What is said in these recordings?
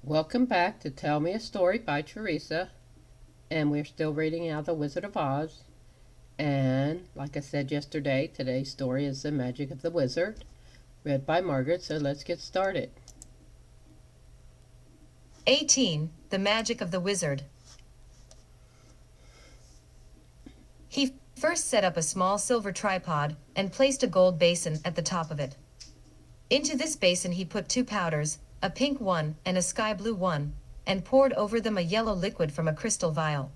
Welcome back to Tell Me a Story by Teresa, and we're still reading out The Wizard of Oz. And like I said yesterday, today's story is The Magic of the Wizard, read by Margaret, so let's get started. 18. The Magic of the Wizard. He first set up a small silver tripod and placed a gold basin at the top of it. Into this basin he put two powders, a pink one and a sky blue one, and poured over them a yellow liquid from a crystal vial.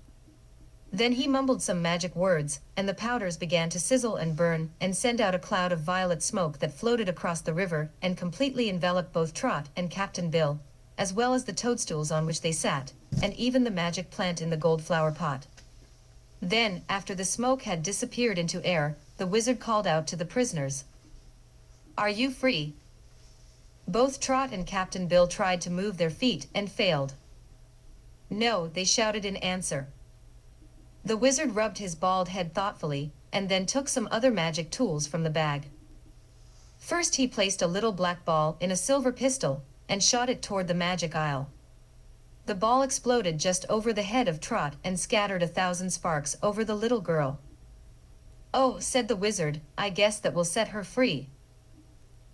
Then he mumbled some magic words, and the powders began to sizzle and burn and send out a cloud of violet smoke that floated across the river and completely enveloped both Trot and Captain Bill, as well as the toadstools on which they sat, and even the magic plant in the gold flower pot. Then, after the smoke had disappeared into air, the wizard called out to the prisoners. "Are you free?" Both Trot and Captain Bill tried to move their feet and failed. "No," they shouted in answer. The wizard rubbed his bald head thoughtfully, and then took some other magic tools from the bag. First he placed a little black ball in a silver pistol, and shot it toward the magic isle. The ball exploded just over the head of Trot and scattered 1,000 sparks over the little girl. "Oh," said the wizard, "I guess that will set her free."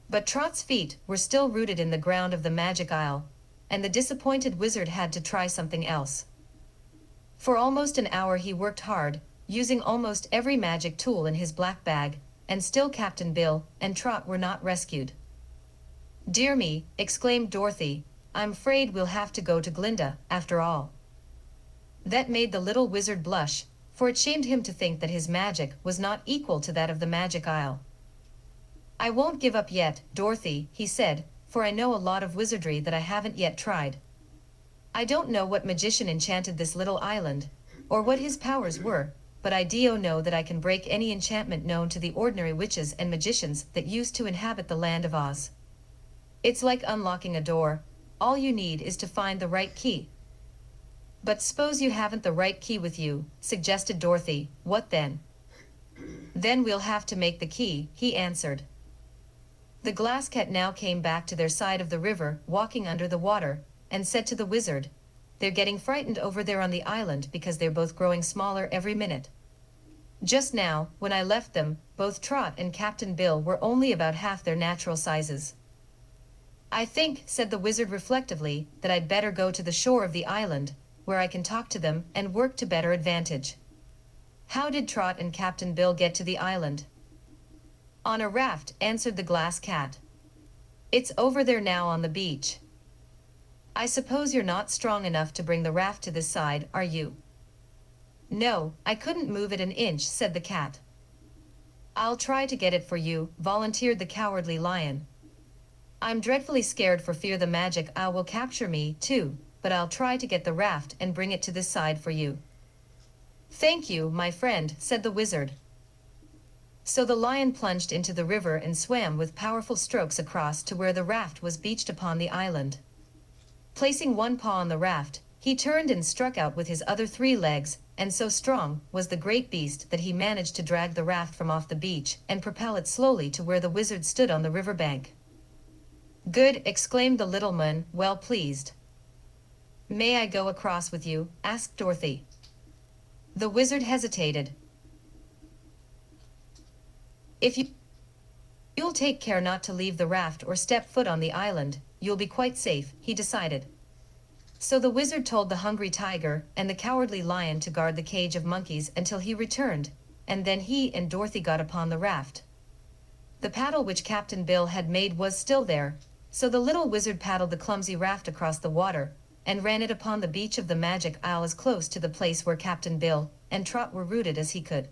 But Trot's feet were still rooted in the ground of the magic isle, and the disappointed wizard had to try something else. For almost an hour he worked hard, using almost every magic tool in his black bag, and still Captain Bill and Trot were not rescued. "Dear me," exclaimed Dorothy, "I'm afraid we'll have to go to Glinda, after all." That made the little wizard blush, for it shamed him to think that his magic was not equal to that of the magic isle. "I won't give up yet, Dorothy," he said, "for I know a lot of wizardry that I haven't yet tried. I don't know what magician enchanted this little island, or what his powers were, but I do know that I can break any enchantment known to the ordinary witches and magicians that used to inhabit the land of Oz. It's like unlocking a door. All you need is to find the right key." "But suppose you haven't the right key with you," suggested Dorothy. "What then?" "Then we'll have to make the key," he answered. The Glass Cat now came back to their side of the river, walking under the water, and said to the wizard, "They're getting frightened over there on the island because they're both growing smaller every minute. Just now, when I left them, both Trot and Captain Bill were only about half their natural sizes. I think," said the wizard reflectively, "that I'd better go to the shore of the island, where I can talk to them and work to better advantage." "How did Trot and Captain Bill get to the island?" "On a raft," answered the Glass Cat. "It's over there now on the beach." "I suppose you're not strong enough to bring the raft to this side, are you?" "No, I couldn't move it an inch," said the cat. "I'll try to get it for you," volunteered the Cowardly Lion. "I'm dreadfully scared for fear the magic isle will capture me, too, but I'll try to get the raft and bring it to this side for you." "Thank you, my friend," said the wizard. So the lion plunged into the river and swam with powerful strokes across to where the raft was beached upon the island. Placing one paw on the raft, he turned and struck out with his other 3 legs, and so strong was the great beast that he managed to drag the raft from off the beach and propel it slowly to where the wizard stood on the river bank. "Good," exclaimed the little man, well pleased. "May I go across with you?" asked Dorothy. The wizard hesitated. "If you'll take care not to leave the raft or step foot on the island, you'll be quite safe," he decided. So the wizard told the Hungry Tiger and the Cowardly Lion to guard the cage of monkeys until he returned, and then he and Dorothy got upon the raft. The paddle which Captain Bill had made was still there, so the little wizard paddled the clumsy raft across the water and ran it upon the beach of the Magic Isle as close to the place where Captain Bill and Trot were rooted as he could.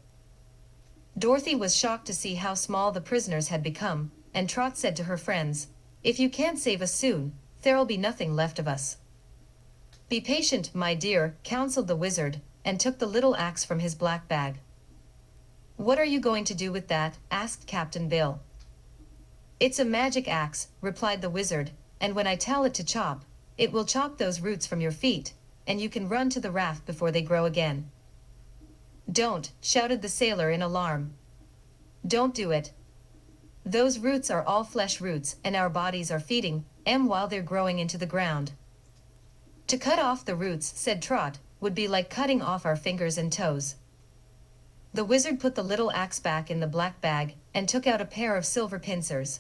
Dorothy was shocked to see how small the prisoners had become, and Trot said to her friends, "If you can't save us soon, there'll be nothing left of us." "Be patient, my dear," counseled the wizard, and took the little axe from his black bag. "What are you going to do with that?" asked Captain Bill. "It's a magic axe," replied the wizard, "and when I tell it to chop, it will chop those roots from your feet, and you can run to the raft before they grow again." "Don't," shouted the sailor in alarm. "Don't do it. Those roots are all flesh roots and our bodies are feeding 'em while they're growing into the ground. To cut off the roots, said Trot, would be like cutting off our fingers and toes. The wizard put the little axe back in the black bag and took out a pair of silver pincers.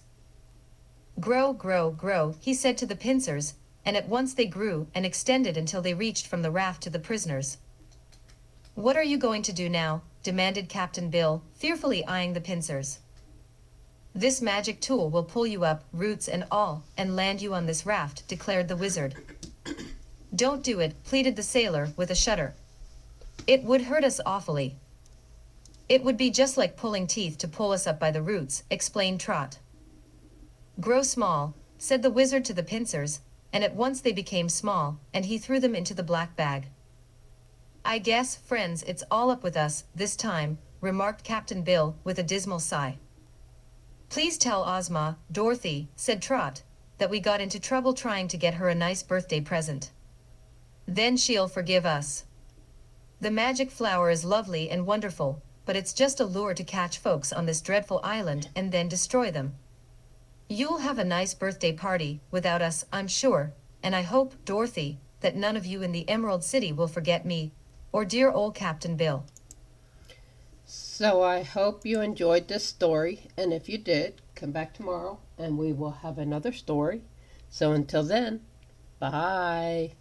Grow, grow, grow, he said to the pincers, and at once they grew and extended until they reached from the raft to the prisoners. What are you going to do now? Demanded Captain Bill, fearfully eyeing the pincers. This magic tool will pull you up, roots and all, and land you on this raft, declared the wizard. Don't do it, pleaded the sailor with a shudder. It would hurt us awfully. It would be just like pulling teeth to pull us up by the roots, explained Trot. Grow small, said the wizard to the pincers, and at once they became small, and he threw them into the black bag. I guess, friends, it's all up with us, this time, remarked Captain Bill, with a dismal sigh. Please tell Ozma, Dorothy, said Trot, that we got into trouble trying to get her a nice birthday present. Then she'll forgive us. The magic flower is lovely and wonderful, but it's just a lure to catch folks on this dreadful island and then destroy them. You'll have a nice birthday party without us, I'm sure, and I hope, Dorothy, that none of you in the Emerald City will forget me, or dear old Captain Bill. So I hope you enjoyed this story, and if you did, come back tomorrow and we will have another story. So until then, bye.